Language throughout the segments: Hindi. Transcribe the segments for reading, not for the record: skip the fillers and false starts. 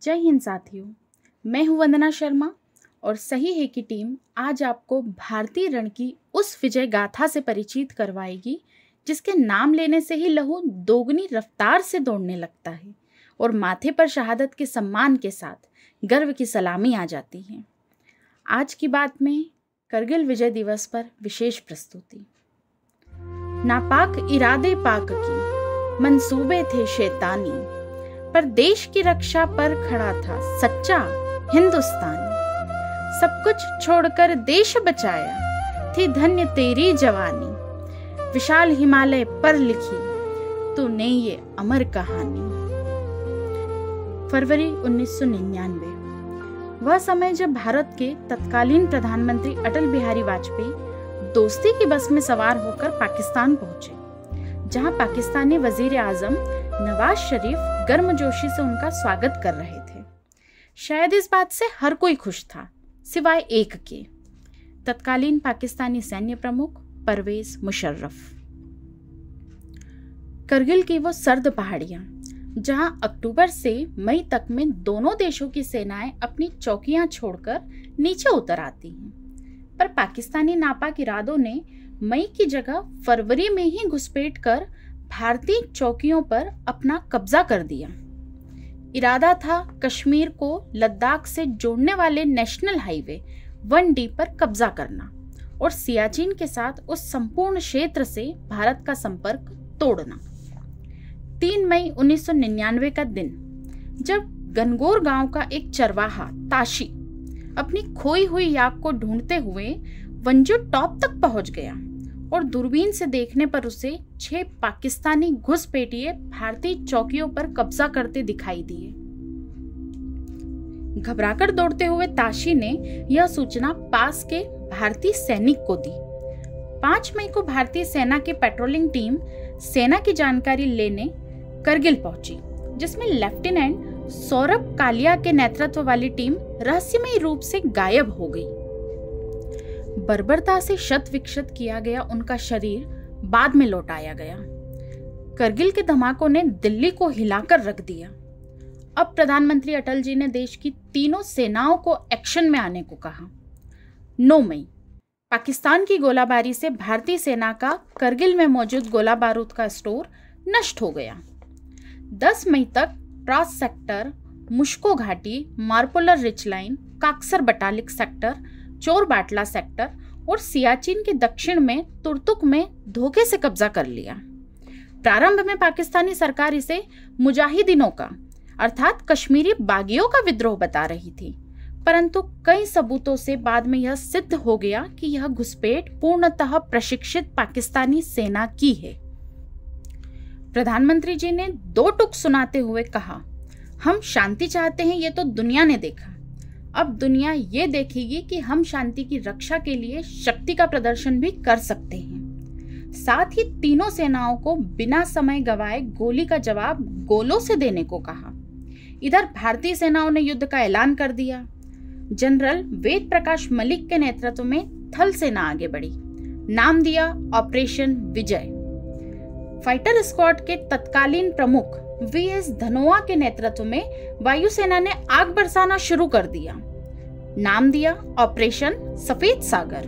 जय हिंद साथियों, मैं हूं वंदना शर्मा और सही है की टीम आज आपको भारतीय रण की उस विजय गाथा से परिचित करवाएगी जिसके नाम लेने से ही लहू दोगुनी रफ्तार से दौड़ने लगता है और माथे पर शहादत के सम्मान के साथ गर्व की सलामी आ जाती है। आज की बात में करगिल विजय दिवस पर विशेष प्रस्तुति। नापाक इरादे पाक की, मंसूबे थे शैतानी, पर देश की रक्षा पर खड़ा था सच्चा हिंदुस्तानी। सब कुछ छोड़कर देश बचाया, थी धन्य तेरी जवानी। विशाल हिमालय पर लिखी तूने ये अमर कहानी। फरवरी 1999 वह समय जब भारत के तत्कालीन प्रधानमंत्री अटल बिहारी वाजपेयी दोस्ती की बस में सवार होकर पाकिस्तान पहुंचे, जहां पाकिस्तानी वजीर आजम नवाज शरीफ गर्मजोशी से उनका स्वागत कर रहे थे। शायद इस बात से हर कोई खुश था सिवाय एक के, तत्कालीन पाकिस्तानी सैन्य प्रमुख परवेज मुशर्रफ। करगिल की वो सर्द पहाड़ियां जहां अक्टूबर से मई तक में दोनों देशों की सेनाएं अपनी चौकियां छोड़कर नीचे उतर आती हैं, पर पाकिस्तानी नापाक इरादों ने मई की जगह फरवरी में ही घुसपैठ कर भारतीय चौकियों पर अपना कब्जा कर दिया। इरादा था कश्मीर को लद्दाख से जोड़ने वाले नेशनल हाईवे 1D पर कब्जा करना और सियाचिन के साथ उस संपूर्ण क्षेत्र से भारत का संपर्क तोड़ना। 3 मई 1999 का दिन, जब गनगौर गांव का एक चरवाहा ताशी अपनी खोई हुई याक को ढूंढते हुए वंजू टॉप तक पहुंच गया और दूरबीन से देखने पर उसे 6 पाकिस्तानी घुसपैठिए भारतीय चौकियों पर कब्जा करते दिखाई दिए। घबराकर दौड़ते हुए ताशी ने यह सूचना पास के भारतीय सैनिक को दी। 5 मई को भारतीय सेना की पेट्रोलिंग टीम सेना की जानकारी लेने करगिल पहुंची, जिसमें लेफ्टिनेंट सौरभ कालिया के नेतृत्व वाली टीम रहस्यमयी रूप से गायब हो गई। बर्बरता से शत विक्षत किया गया उनका शरीर बाद में लौटाया गया। करगिल के धमाकों ने दिल्ली को हिलाकर रख दिया। अब प्रधानमंत्री अटल जी ने देश की तीनों सेनाओं को एक्शन में आने को कहा। 9 मई पाकिस्तान की गोलाबारी से भारतीय सेना का करगिल में मौजूद गोला बारूद का स्टोर नष्ट हो गया। 10 मई तक ट्रास सेक्टर, मुश्को घाटी, मारपोलर rich line, Kaksar Batalik sector, चोर बाटला सेक्टर और सियाचिन के दक्षिण में तुर्तुक में धोखे से कब्जा कर लिया। प्रारंभ में पाकिस्तानी सरकार इसे मुजाहिदीनों का अर्थात कश्मीरी बागियों का विद्रोह बता रही थी, परंतु कई सबूतों से बाद में यह सिद्ध हो गया कि यह घुसपैठ पूर्णतः प्रशिक्षित पाकिस्तानी सेना की है। प्रधानमंत्री जी ने 2 टुक सुनाते हुए कहा, हम शांति चाहते हैं, ये तो दुनिया ने देखा। अब दुनिया ये देखेगी कि हम शांति की रक्षा के लिए शक्ति का प्रदर्शन भी कर सकते हैं। साथ ही तीनों सेनाओं को बिना समय गवाए गोली का जवाब गोलों से देने को कहा। इधर भारतीय सेनाओं ने युद्ध का ऐलान कर दिया। जनरल वेद प्रकाश मलिक के नेतृत्व में थल सेना आगे बढ़ी। नाम दिया ऑपरेशन विजय। फाइटर स्क्वाड के तत्कालीन प्रमुख VS धनोआ के नेतृत्व में वायुसेना ने आग बरसाना शुरू कर दिया। नाम दिया ऑपरेशन सफेद सागर।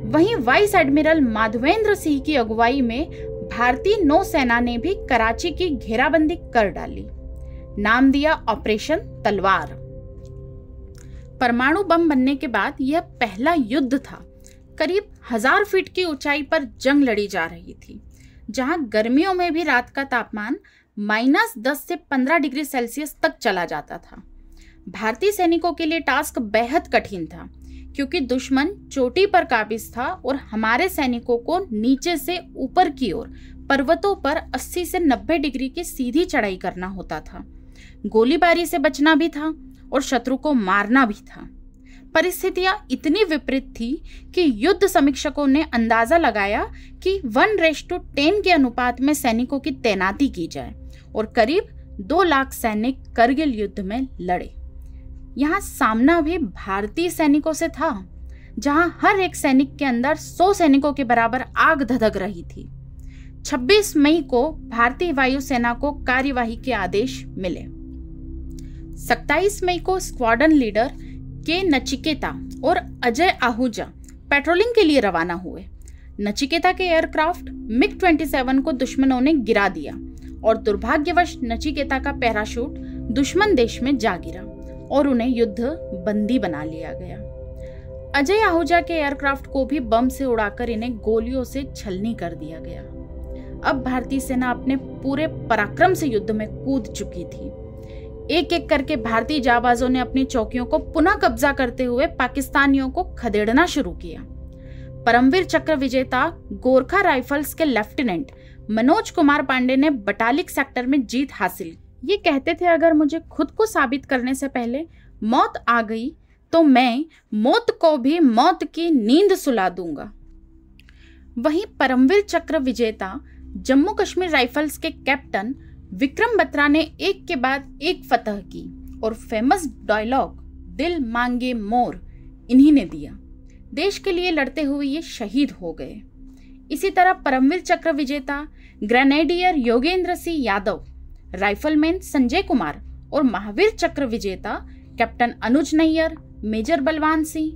वहीं वाइस एडमिरल माधवेंद्र सिंह की अगुवाई में भारतीय नौसेना ने भी कराची की घेराबंदी कर डाली। नाम दिया ऑपरेशन तलवार। परमाणु बम बनने के बाद यह पहला युद्ध था। करीब 1000 फीट की ऊंचाई पर जंग लड़ी जा रही थी, जहां गर्मियों में भी रात का तापमान -10 से 15 डिग्री सेल्सियस तक चला जाता था। भारतीय सैनिकों के लिए टास्क बेहद कठिन था, क्योंकि दुश्मन चोटी पर काबिज था और हमारे सैनिकों को नीचे से ऊपर की ओर पर्वतों पर 80 से 90 डिग्री की सीधी चढ़ाई करना होता था। गोलीबारी से बचना भी था और शत्रु को मारना भी था। परिस्थितियां इतनी विपरीत थी कि युद्ध समीक्षकों ने अंदाजा लगाया कि 1:10 के अनुपात में सैनिकों की तैनाती की जाए और करीब 2 लाख सैनिक करगिल युद्ध में लड़े। यहाँ सामना भी भारतीय सैनिकों से था, जहां हर एक सैनिक के अंदर 100 सैनिकों के बराबर आग धधक रही थी। 26 मई को भारतीय वायुसेना को कार्यवाही के आदेश मिले। 27 मई को स्क्वाड्रन लीडर के नचिकेता और अजय आहूजा पेट्रोलिंग के लिए रवाना हुए। नचिकेता के एयरक्राफ्ट MiG-27 को दुश्मनों ने गिरा दिया और दुर्भाग्यवश नचिकेता का पैराशूट दुश्मन देश में जा गिरा और उन्हें युद्ध बंदी बना लिया गया। अजय आहूजा के एयरक्राफ्ट को भी बम से उड़ाकर इन्हें गोलियों से छलनी कर दिया गया। अब भारतीय सेना अपने पूरे पराक्रम से युद्ध में कूद चुकी थी। एक एक करके भारतीय जाबाजों ने अपनी चौकियों को पुनः कब्जा करते हुए पाकिस्तानियों को खदेड़ना शुरू किया। परमवीर चक्र विजेता गोरखा राइफल्स के लेफ्टिनेंट मनोज कुमार पांडे ने बटालिक सेक्टर में जीत हासिल की। ये कहते थे, अगर मुझे खुद को साबित करने से पहले मौत आ गई तो मैं मौत को भी मौत की नींद सुला दूंगा। वहीं परमवीर चक्र विजेता जम्मू कश्मीर राइफल्स के कैप्टन विक्रम बत्रा ने एक के बाद एक फतह की और फेमस डायलॉग दिल मांगे मोर इन्हीं ने दिया। देश के लिए लड़ते हुए ये शहीद हो गए। इसी तरह परमवीर चक्र विजेता ग्रेनेडियर योगेंद्र सिंह यादव, राइफलमैन संजय कुमार और महावीर चक्र विजेता कैप्टन अनुज नैयर, मेजर बलवान सिंह,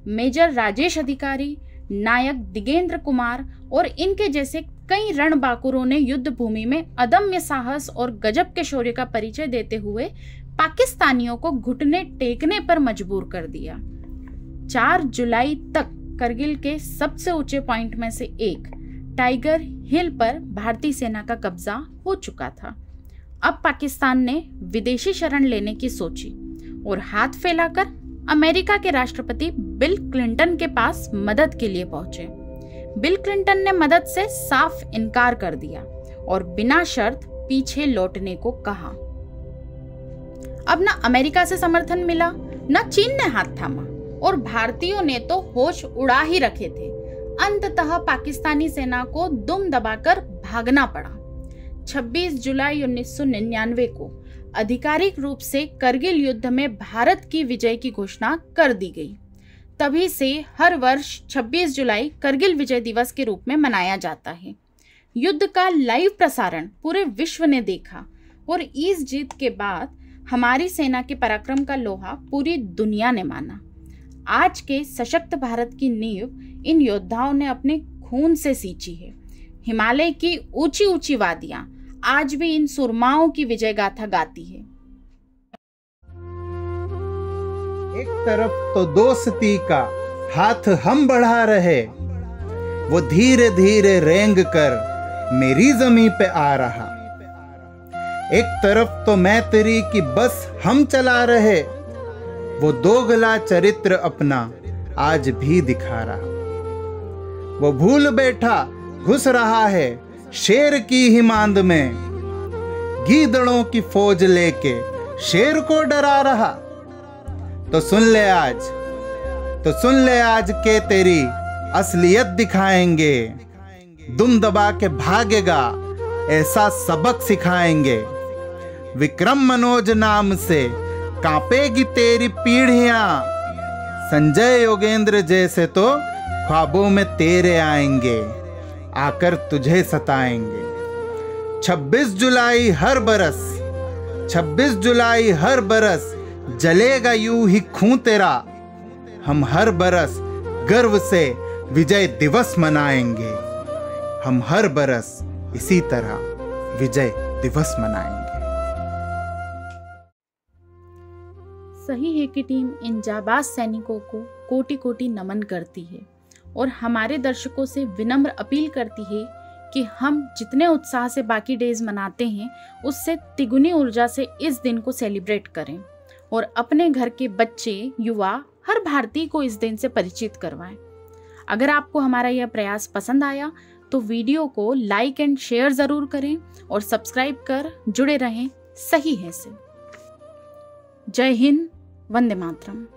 मेजर राजेश अधिकारी, नायक दिगेंद्र कुमार और इनके जैसे कई रणबांकुरों ने युद्ध भूमि में अदम्य साहस और गजब के शौर्य का परिचय देते हुए पाकिस्तानियों को घुटने टेकने पर मजबूर कर दिया। 4 जुलाई तक करगिल के सबसे ऊंचे पॉइंट में से एक टाइगर हिल पर भारतीय सेना का कब्जा हो चुका था। अब पाकिस्तान ने विदेशी शरण लेने की सोची और हाथ फैलाकर अमेरिका के राष्ट्रपति बिल क्लिंटन के पास मदद के लिए पहुंचे। बिल क्लिंटन ने मदद से साफ इनकार कर दिया और बिना शर्त पीछे लौटने को कहा। अब न अमेरिका से समर्थन मिला, न चीन ने हाथ थामा और भारतीयों ने तो होश उड़ा ही रखे थे। अंततः पाकिस्तानी सेना को दुम दबाकर भागना पड़ा। 26 जुलाई 1999 को आधिकारिक रूप से करगिल युद्ध में भारत की विजय की घोषणा कर दी गई। तभी से हर वर्ष 26 जुलाई करगिल विजय दिवस के रूप में मनाया जाता है। युद्ध का लाइव प्रसारण पूरे विश्व ने देखा और इस जीत के बाद हमारी सेना के पराक्रम का लोहा पूरी दुनिया ने माना। आज के सशक्त भारत की नींव इन योद्धाओं ने अपने खून से सींची है। हिमालय की ऊंची ऊंची वादियां आज भी इन सुरमाओं की विजय गाथा गाती है। एक तरफ तो दोस्ती का हाथ हम बढ़ा रहे, वो धीरे धीरे रेंग कर मेरी जमीन पे आ रहा। एक तरफ तो मैत्री की बस हम चला रहे, वो दोगला चरित्र अपना आज भी दिखा रहा। वो भूल बैठा घुस रहा है शेर की ही मांद में, गीदड़ों की फौज लेके शेर को डरा रहा। तो सुन ले आज के तेरी असलियत दिखाएंगे, दुम दबा के भागेगा ऐसा सबक सिखाएंगे। विक्रम मनोज नाम से कांपेगी तेरी पीढ़ियां, संजय योगेंद्र जैसे तो ख्वाबों में तेरे आएंगे, आकर तुझे सताएंगे। 26 जुलाई हर बरस जलेगा यूं ही खून तेरा, हम हर बरस गर्व से विजय दिवस मनाएंगे, हम हर बरस इसी तरह विजय दिवस मनाएंगे। सही है कि टीम इन जाबाज सैनिकों को कोटि कोटि नमन करती है और हमारे दर्शकों से विनम्र अपील करती है कि हम जितने उत्साह से बाकी डेज मनाते हैं उससे तिगुनी ऊर्जा से इस दिन को सेलिब्रेट करें और अपने घर के बच्चे, युवा, हर भारतीय को इस दिन से परिचित करवाएं। अगर आपको हमारा यह प्रयास पसंद आया तो वीडियो को लाइक एंड शेयर ज़रूर करें और सब्सक्राइब कर जुड़े रहें सही है से। जय हिंद, वंदे मातरम।